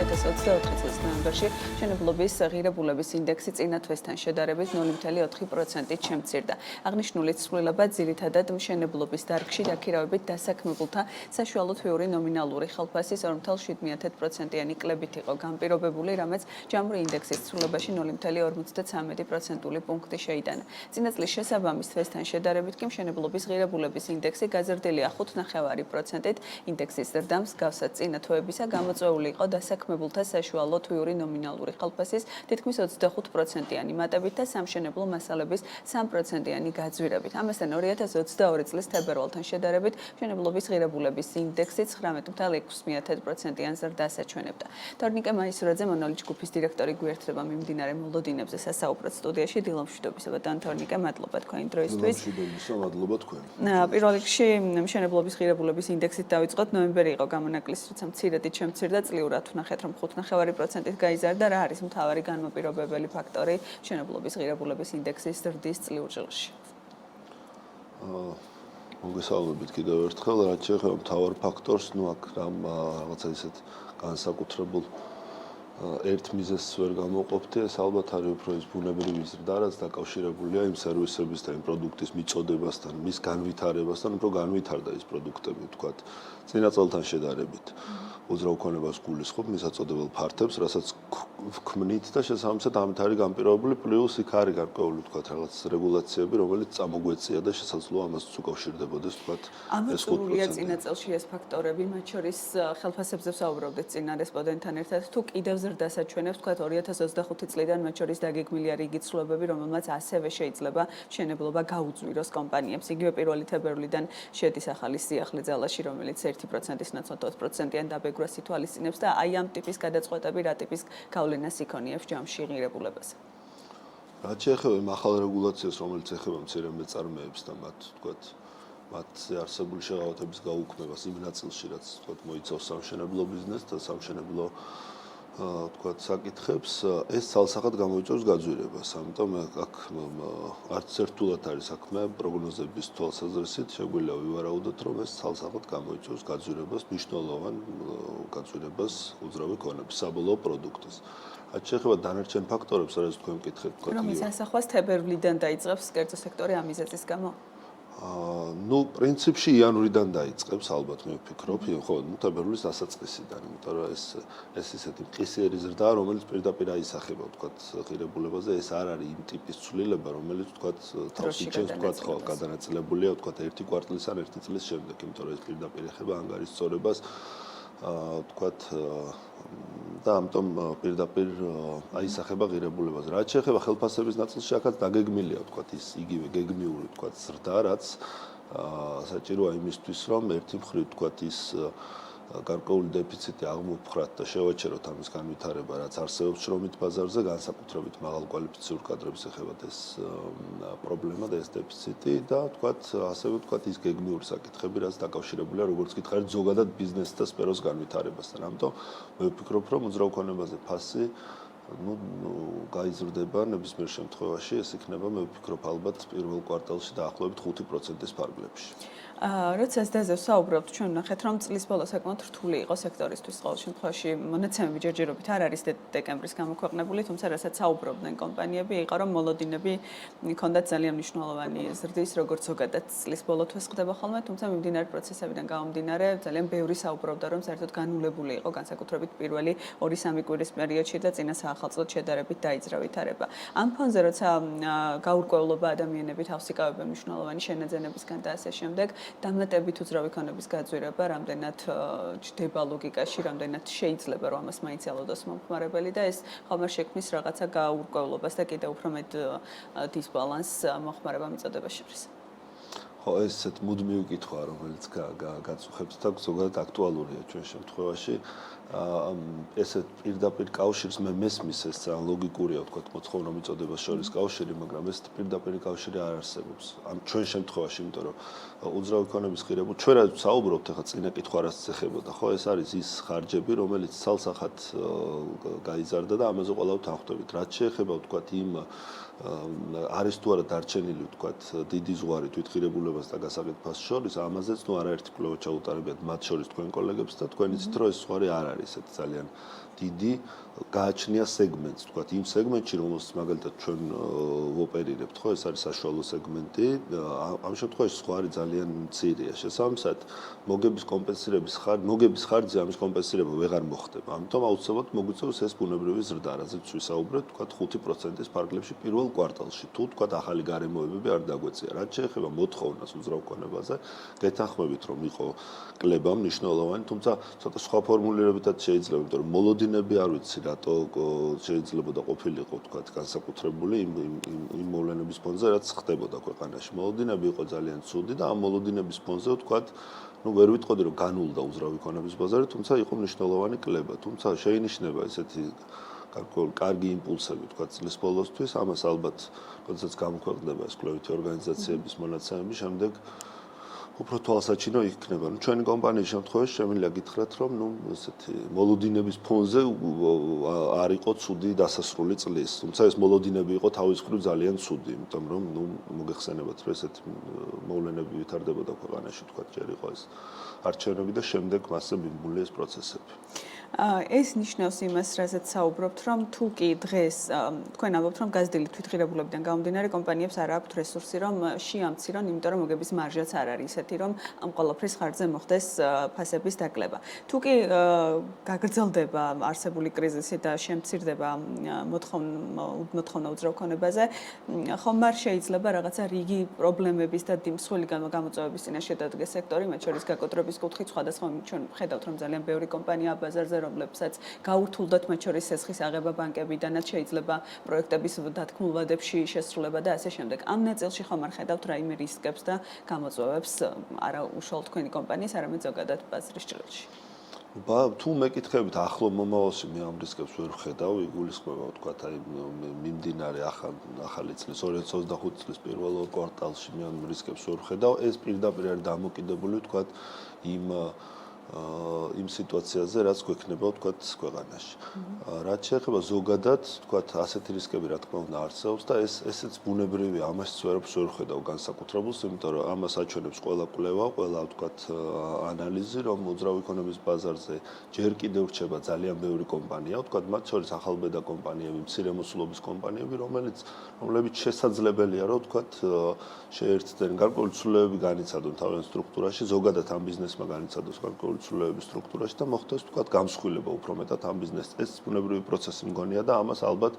2024 წლის ნოემბერში მშენებლობის ღირებულების ინდექსი წინა თვესთან შედარებით 0.4%-ით შემცირდა. აღნიშნული ცვლილება ძირითადად მშენებლობის დარგში დაქირავებით დასაქმებულთა საშუალო თვიური ნომინალური ხელფასის 2.7%-იანი კლებით იყო განპირობებული, რამაც ჯამური ინდექსის ცვლილებაში 0.53%-ული პუნქტი შეიტანა. წინა წლის შესაბამის თვესთან შედარებით კი მშენებლობის ღირებულების ინდექსი გაზრდილია 5.9%-ით, ინდექსის ზრდა მსგავსად წინა თვეებისა გამოწვეული იყო დასაქმებულთა საშუალო თვიური ნომინალური ხელფასის თითქმის 25%-იანი მატებით და სამშენებლო მასალების 3%-იანი გაძვირებით. ამასთან 2022 წლის თებერვალთან შედარებით მშენებლობის ღირებულების ინდექსი 19.6%-იან ზრდას აჩვენებდა. თორნიკე მაისურაძე, მონოლი ჯგუფის დირექტორი, გვერდება მიმდინარე მოლოდინებზე სასაუბრად სტუდიაში. დილომშვიდობისა ბატონ თორნიკე, მადლობა თქვენი დროისთვის. მადლობა თქვენ. პირველ რიგში მშენებლობის ღირებულების ინდექსით დავიწყოთ. ნოემბერი იყო გამონაკლისი, როცა მცირედით შემცირდა, წლიურად ვნახეთ, რომ 5.9%-ით გაიზარდა. რა არის მთავარი განმაპირობებელი ფაქტორი მშენებლობის ღირებულების ინდექსის ზრდის წლიურ ჟილში? მოგესალმებით კიდევ ერთხელ, რაც შეეხება მთავარ ფაქტორს, აქ რაღაცა ისეთ განსაკუთრებულ ერთ მიზეზს ვერ გამოვყოფდი, ეს ალბათ არის უფრო ის ბუნებრივი ზრდა, რაც დაკავშირებულია იმ სერვისების და იმ პროდუქტის მიწოდებასთან, მის განვითარებასთან, უფრო განვითარდა ის პროდუქტები, ვთქვათ, წინა წელთან შედარებით. უძრავ ქონებას გულისხმობ მისაწოდებელ ფართებს, რასაც ვქმნით და შესაბამისად ამით არის განპირობებული, პლუს იქ არის გარკვეული, ვთქვათ, რაღაც რეგულაციები, რომელიც წამოგვეწია და შესაძლოა ამას უკავშირდებოდეს, ვთქვათ, ეს 5%. წინა წელში ეს ფაქტორები, მათ შორის ხელფასებზე ვსაუბრობდით წინა რესპონდენტთან ერთად, თუ კიდევ ზრდას აჩვენებს, ვთქვათ, 2025 წლიდან მათ შორის დაგეგმილია რიგი ცვლილებები, რომელმაც ასევე შეიძლება მშენებლობა გაუძვიროს კომპანიებს. იგივე 1 თებერვლიდან შედის ახალი სიახლე ძალაში, რომელიც 1%-ის ნაცვლად 20%-იან დაბეგვრას ითვალისწინებს და აი ამ ტიპის გადაწყვეტები რა ტიპის გავლენას იქონიებს ჯამში ღირებულებაზე. რაც შეეხება იმ ახალ რეგულაციას, რომელიც ეხება მცირე მეწარმეებს და მათ, ვთქვათ, მათზე არსებული შეღავათების გაუქმებას იმ ნაწილში, რაც, ვთქვათ, მოიცავს სამშენებლო ბიზნესს და სამშენებლო ვთქვათ, საკითხებს, ეს ცალსახად გამოიწვევს გაძვირებას. ამიტომ აქ არც ერთულად არის საქმე პროგნოზების თვალსაზრისით, შეგვიძლია ვივარაუდოთ, რომ ეს ცალსახად გამოიწვევს გაძვირებას, მნიშვნელოვან გაძვირებას უძრავი ქონების საბოლოო პროდუქტის. რაც შეეხება დანარჩენ ფაქტორებს, რაც თქვენ მკითხეთ, რომლის ასახვას თებერვლიდან დაიწყებს კერძო სექტორი ამ მიზეზის გამო? პრინციპში იანვრიდან დაიწყებს, ალბათ მე ვფიქრობ, ხო, თებერვლის დასაწყისიდან, იმიტომ რომ ეს ისეთი მყისიერი ზრდაა, რომელიც პირდაპირ აისახება, ვთქვათ, ღირებულებაზე, ეს არ არის იმ ტიპის ცვლილება, რომელიც, ვთქვათ, თავს იჩენს, ვთქვათ, ხო, გადანაწილებულია, ვთქვათ, ერთი კვარტლის ან ერთი წლის შემდეგ, იმიტომ რომ ეს პირდაპირ ეხება ანგარის სწორებას, ვთქვათ, და ამიტომ პირდაპირ აისახება ღირებულებაზე. რაც შეეხება ხელფასების ნაწილში, აქაც დაგეგმილია, ვთქვათ, ის იგივე გეგმიური, ვთქვათ, ზრდა, რაც საჭიროა იმისთვის, რომ ერთი მხრივ, ვთქვათ, ის გარკვეული დეფიციტი აღმოფხრათ და შევაჩეროთ ამის განვითარება, რაც არსებობს შრომით ბაზარზე, განსაკუთრებით მაღალკვალიფიციური კადრების ეხება ეს პრობლემა და ეს დეფიციტი და, ვთქვათ, ასევე, ვთქვათ, ის გეგმიური საკითხები, რაც დაკავშირებულია, როგორც გითხარით, ზოგადად ბიზნესს და სფეროს განვითარებასთან. ამიტომ მე ვფიქრობ, რომ უძრავ ქონებაზე ფასი გაიზრდება ნებისმიერ შემთხვევაში, ეს იქნება, მე ვფიქრობ, ალბათ პირველ კვარტალში დაახლოებით 5%-ის ფარგლებში. როცა ზრდაზე ვსაუბრობთ, ჩვენ ვნახეთ, რომ წლის ბოლო საკმაოდ რთული იყო სექტორისთვის. ყოველ შემთხვევაში მონაცემები ჯერჯერობით არ არის დეკემბრის გამოქვეყნებული, თუმცა რასაც საუბრობდნენ კომპანიები, იყო რომ მოლოდინები ჰქონდათ ძალიან მნიშვნელოვანი ზრდის, როგორც ზოგადად წლის ბოლო თვეს ხდება ხოლმე, თუმცა მიმდინარე პროცესებიდან გამომდინარე, ძალიან ბევრი საუბრობდა, რომ საერთოდ განულებული იყო განსაკუთრებით პირველი 2-3 კვირის პერიოდში და წინა საახალწლოდ შედარებით დაიძრა ვითარება. ამ ფონზე, როცა გაურკვევლობა ადამიანები თავს იკავებენ მნიშვნელოვანი შენაძენებისგან და ასე შემდეგ, დამატებით უძრავი ქონების გაძვირება, რამდენად ჯდება ლოგიკაში, რამდენად შეიძლება რომ ამას მაინც ელოდოს მომხმარებელი და ეს ხომერ შექმნის რაღაცა გაურკვევლობას და კიდევ უფრო მეტ დისბალანსს მომხმარება მიწოდებას შორის. ხო, ეს ესეთ მუდმივი კითხვა, რომელიც გაწუხებს და ზოგადად აქტუალურია ჩვენ შემთხვევაში. ესეთ პირდაპირ კავშირს მე მესმის, ეს ძალიან ლოგიკურია, ვთქვათ, მოთხოვნა მიწოდებას შორის კავშირი, მაგრამ ეს პირდაპირ კავშირი არ არსებობს. ამ ჩვენ შემთხვევაში, იმიტომ რომ უძრავი ქონების ღირებულება, ჩვენ რაც საუბრობთ, ახლა წინა კითხვა რაც ეხებოდა, ხო, ეს არის ის ხარჯები, რომელიც ცალსახად გაიზარდა და ამაზე ყველა ვთანხმდებით. რაც შეეხება, ვთქვათ, იმ არის თუ არა დარჩენილი, ვთქვათ, დიდი ზღვარი თვითღირებულებას და გასაკეთებას შორის, ამაზეც ნუ არაერთი კვლევა ჩაუტარებიათ მათ შორის თქვენ კოლეგებს და თქვენ იცით, რომ ეს ზღვარი არ არის. არის ესეთი ძალიან დიდი გააჩნია სეგმენტს, თქვა იმ სეგმენტში, რომელსაც მაგალითად ჩვენ ვოპერირებთ, ხო, ეს არის საშუალო სეგმენტი, ამ შემთხვევაში სხვა არის ძალიან მცირეა. შესაბამისად, მოგების ხარჯზე ამის კომპენსირება ვეღარ მოხდება. ამიტომ აუცილებლად მოგვიწევს ეს ბუნებრივი ზრდა, რაზეც ვისაუბრეთ, თქვა 5%-ის ფარგლებში პირველ კვარტალში. თუ თქვა ახალი გარემოებები არ დაგვეწია, რაც შეეხება მოთხოვნას უძრავ ქონებაზე, გეთანხმებით რომ იყო კლება მნიშვნელოვანი, თუმცა ცოტა სხვა ფორმულირებითაც შეიძლება, იმიტომ რომ მოლოდინები არ ვიცი რატო შეიძლება და ყოფილიყო თქვა განსაკუთრებული იმ მოვლენების ფონზე, რაც ხდებოდა ქვეყანაში. მოლოდინები იყო ძალიან ცუდი და ამ მოლოდინების ფონზე თქვა ვერ ვიტყოდი რომ განულდა უძრავი ქონების ბაზარი, თუმცა იყო მნიშვნელოვანი კლება. თუმცა შეინიშნება ესეთი კარგი იმპულსები თქვა წლის ბოლოსთვის, ამას ალბათ როდესაც გამოქვეყნდება ეს კვლევითი ორგანიზაციების მონაცემები, შემდეგ უფრო თვალსაჩინო იქნება. ჩვენი კომპანიის შემთხვევაში შემიძლია გითხრათ, რომ ესეთი მოლოდინების ფონზე არ იყო ცუდი დასასრული წლის. თუმცა ეს მოლოდინები იყო თავის მხრივ ძალიან ცუდი, იმიტომ რომ მოგეხსენებათ, რომ ესეთი მოვლენები ვითარდებოდა ქვეყანაში, თქვა ჯერ იყო ეს არჩევნები და შემდეგ მასზე მიმული ეს პროცესები. ეს ნიშნავს იმას, რასაც საუბრობთ, რომ თუ კი დღეს თქვენ ამბობთ, რომ გაზრდილი თვითღირებულებიდან გამომდინარე კომპანიებს არ აქვთ რესურსი, რომ შეამცირონ, იმიტომ რომ მოგების მარჟაც არ არის ისეთი, რომ ამ ყველაფრის ხარჯზე მოხდეს ფასების დაკლება. თუ კი გაგრძელდება არსებული კრიზისი და შემცირდება მოთხოვნა უძრავ ქონებაზე, ხომ არ შეიძლება რაღაცა რიგი პრობლემების და მსხვილი გამოწვევების წინაშე დადგეს სექტორი, მათ შორის გაკოტრების კუთხით სხვადასხვა ჩვენ ხედავთ, რომ ძალიან ბევრი კომპანია ბაზარზე რომლებსაც გაურთულდათ მათ შორის სესხის აღება ბანკებიდანაც შეიძლება პროექტების დათქმულ ვადებში შესრულება და ასე შემდეგ. ამ ნაწილში ხომ არ ხედავთ რაიმე რისკებს და გამოწვევებს არა უშუალოდ თქვენი კომპანიის, არამედ ზოგადად ბაზრის ჭრილში. თუ მეკითხებით ახლო მომავალში მე ამ რისკებს ვერ ვხედავ, იგულისხმება თქვა აი მიმდინარე ახალი წლის 2025 წლის პირველ კვარტალში მე ამ რისკებს ვერ ვხედავ, ეს პირდაპირ არის დამოკიდებული თქვა იმ სიტუაციაზე, რაც გვექნება თქვა ქვეყანაში. რაც შეეხება ზოგადად, თქვა ასეთი რისკები რა თქმა უნდა არსებობს და ესეც ბუნებრივია, ამაშიც ვერ ვხედავ განსაკუთრებულს, იმიტომ რომ ამას აჩვენებს ყველა კვლევა, ყველა თქვა ანალიზი, რომ უძრავი ქონების ბაზარზე ჯერ კიდევ რჩება ძალიან ბევრი კომპანია, თქვა მათ შორის ახალბედა კომპანიები, მცირემოსულობის კომპანიები, რომლებიც შესაძლებელია, რომ თქვა შეერთდნენ გარკვეული ცვლილებები განიცადონ თავიანთ სტრუქტურაში, ზოგადად ამ ბიზნესმა განიცადოს გარკვეული ცვლილებების სტრუქტურაში და მოხდეს თქვა გამსხვილება უფრო მეტად ამ ბიზნესს. ეს ბუნებრივი პროცესი მგონია და ამას ალბათ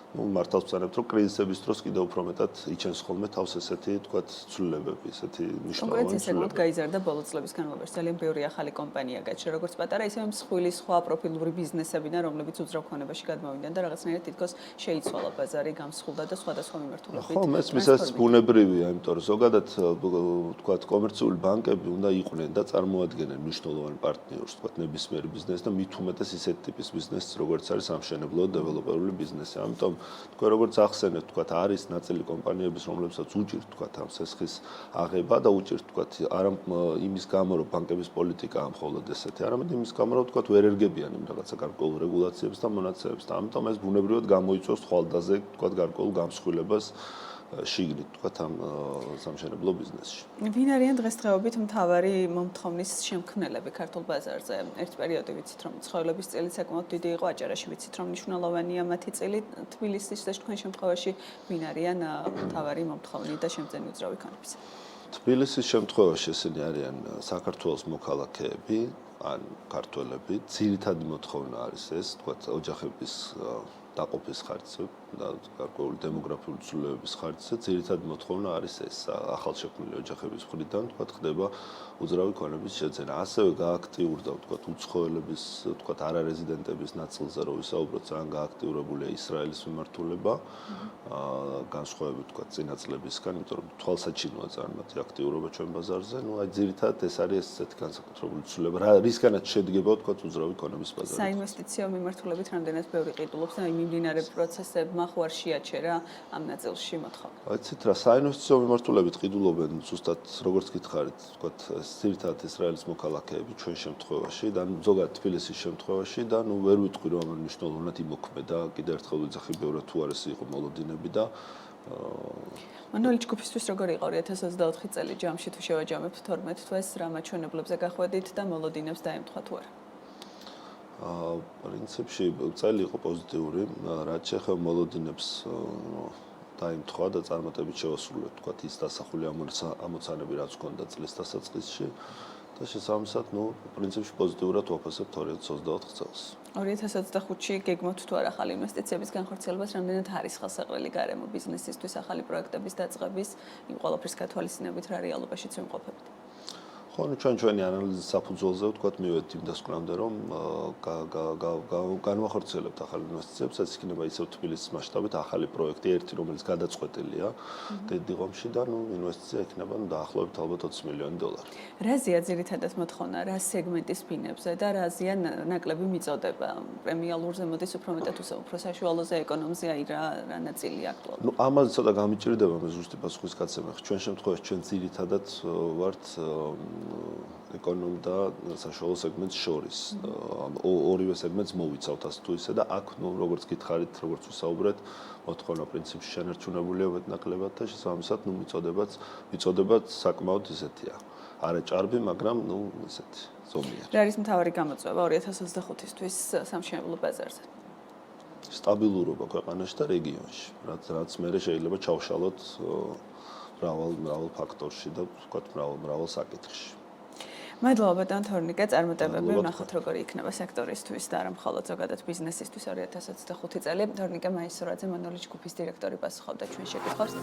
მართავს ვცანებთ, რომ კრიზისების დროს კიდევ უფრო მეტად იჩენს ხოლმე თავს ესეთი თქვა ცვლილებები, ესეთი მნიშვნელოვანი კონკრეტულად ესეთ გაიზარდა ბოლო წლების განმავლობაში ძალიან ბევრი ახალი კომპანია გაჩნდა, როგორც პატარა, ისე მსხვილი სხვა პროფილური ბიზნესებიდან, რომლებიც უძრავ ქონებაში გადმოვიდნენ და რაღაცნაირად თითქოს შეიცვალა ბაზარი, გამსხვილდა და სხვადასხვა მიმართულებით. ხო, მესმის ეს ბუნებრივია, იმიტომ რომ ზოგადად თქვა კომერციული ბანკები უნდა იყვნენ და წარმოადგენენ მნიშვნელოვან პარტნიორს, თქვა ნებისმიერ ბიზნესს და მით უმეტეს ისეთ ტიპის ბიზნესს, როგორც არის სამშენებლო და დეველოპერული ბიზნესი. ამიტომ თქვა როგორც ახსენეთ, თქვა არის ნაწილი კომპანიების, რომლებსაც უჭირთ თქვა ამ სესხის აღება და უჭირთ თქვა არა იმის გამო, რომ ბანკების პოლიტიკაა მხოლოდ ესეთი, არამედ იმის გამო, რომ თქვა ვერ ერგებიან იმ რაღაცა გარკვეულ რეგულაციებს და მონაცემებს და ამიტომ ეს ბუნებრივად გამოიწვევს ხვალდაზე თქვა გარკვეულ გამსხვილებას შიგნით თქვა ამ სამშენებლო ბიზნესში. ვინ არიან დღესდღეობით მთავარი მომთხოვნის შემქმნელები ქართულ ბაზარზე? ერთ პერიოდი ვიცით, რომ ცხოველების წილი საკმაოდ დიდი იყო, აჭარაში ვიცით, რომ მნიშვნელოვანია მათი წილი, თბილისის და თქვენ შემთხვევაში ვინ არიან მთავარი მომთხოვნი და შემძენი უძრავი ქონების? თბილისის შემთხვევაში ესენი არიან საქართველოს მოქალაქეები, ან ქართველები, ძირითადი მოთხოვნა არის ეს, თქვა ოჯახების დაყოფის ხარჯზე და გარკვეული დემოგრაფიული ცვლილებების ხარჯზე ძირითადი მოთხოვნა არის ეს ახალშექმნილი ოჯახების მხრიდან თქვა ხდება უძრავი ქონების შეძენა. ასევე გააქტიურდა თქვა უცხოელების თქვა არარეზიდენტების ნაწილზე რო ვისაუბროთ, ძალიან გააქტიურებულია ისრაელის მიმართულება, განსხვავებით თქვა წინა წლებისგან, იმიტომ რომ თვალსაჩინოა ძალიან მათი აქტიურობა ჩვენ ბაზარზე. აი ძირითადად ეს არის ესეთი განსაკუთრებული ცვლილება, რისგანაც შედგება თქვა უძრავი ქონების ბაზარი. საინვესტიციო მიმართულებით რამდენად ბევრი ყიდულობს და მიმდინარე პროცესებმა ხო არ შეაჩერა ამ ნაწილში მოთხოვნა? აიცით რა, საინვესტიციო მიმართულებით ყიდულობენ ზუსტად როგორც გითხარით, თქვა ძირითადად ისრაელის მოქალაქეები ჩვენ შემთხვევაში და ზოგადად თბილისის შემთხვევაში და ვერ ვიტყვი რომ მნიშვნელოვნად იმოქმედა, კიდევ ერთხელ ვიძახი ბევრად თუ არის იყო მოლოდინები და მანუელი ჯგუფისთვის როგორი იყო 2024 წელი ჯამში თუ შევაჯამებთ 12 თვეს რა მაჩვენებლებზე გახვედით და მოლოდინებს დაემთხვა თუ არა? პრინციპში წელი იყო პოზიტიური, რაც შეეხება მოლოდინებს დაიმთხვა და წარმატებით შევასრულეთ, თქვა ის დასახული ამოცანები, რაც ჰქონდა წლის დასაწყისში და შესაბამისად, პრინციპში პოზიტიურად ვაფასებთ 2024 წელს. 2025-ში გეგმავთ თუ არა ახალი ინვესტიციების განხორციელებას, რამდენად არის ხელსაყრელი გარემო ბიზნესისთვის ახალი პროექტების დაწყების, იმ ყველაფრის გათვალისწინებით რა რეალობაშიც ვიმყოფებით? ხო, ჩვენი ანალიზის საფუძველზე ვთქვათ, მივედით იმ დასკვნამდე, რომ განვახორციელებთ ახალ ინვესტიციებს, ეს იქნება ისევ თბილისის მასშტაბით ახალი პროექტი, ერთი რომელიც გადაწყვეტილია დედიღომში და ინვესტიცია იქნება დაახლოებით ალბათ $20 მილიონი. რაზეა ძირითადად მოთხოვნა, რა სეგმენტის ბინებზე და რაზეა ნაკლები მიწოდება? პრემიალურზე მოდის უფრო მეტად უფრო საშუალოზე ეკონომზე, აი რა ნაწილი აქტუალურია? ამაზე ცოტა გამიჭირდება მე ზუსტი პასუხისგაცემა. ჩვენ შემთხვევაში ჩვენ ძირითადად ვართ ეკონომ და საშუალო სეგმენტს შორის. ორივე სეგმენტს მოვიცავთ ასე თუ ისე და აქ როგორც გითხარით, როგორც ვისაუბრეთ, მოთხოვნა პრინციპში შენარჩუნებულია მეტნაკლებად და შესაბამისად მიწოდებაც საკმაოდ ისეთია. არა ჭარბი, მაგრამ ესეთი ზომიერი. რა არის მთავარი გამოწვევა 2025-თვის სამშენებლო ბაზარზე? სტაბილურობა ქვეყანაში და რეგიონში, რაც მე შეიძლება ჩავშალოთ მრავალ ფაქტორში და ვთქვათ მრავალ საკითხში. მადლობა ბატონ თორნიკე, წარმატებები, ვნახოთ როგორი იქნება სექტორისთვის და არა მხოლოდ ზოგადად ბიზნესისთვის 2025 წელი. თორნიკე მაისურაძე, მონოლი ჯგუფის დირექტორი პასუხობდა ჩვენ შეკითხვებს.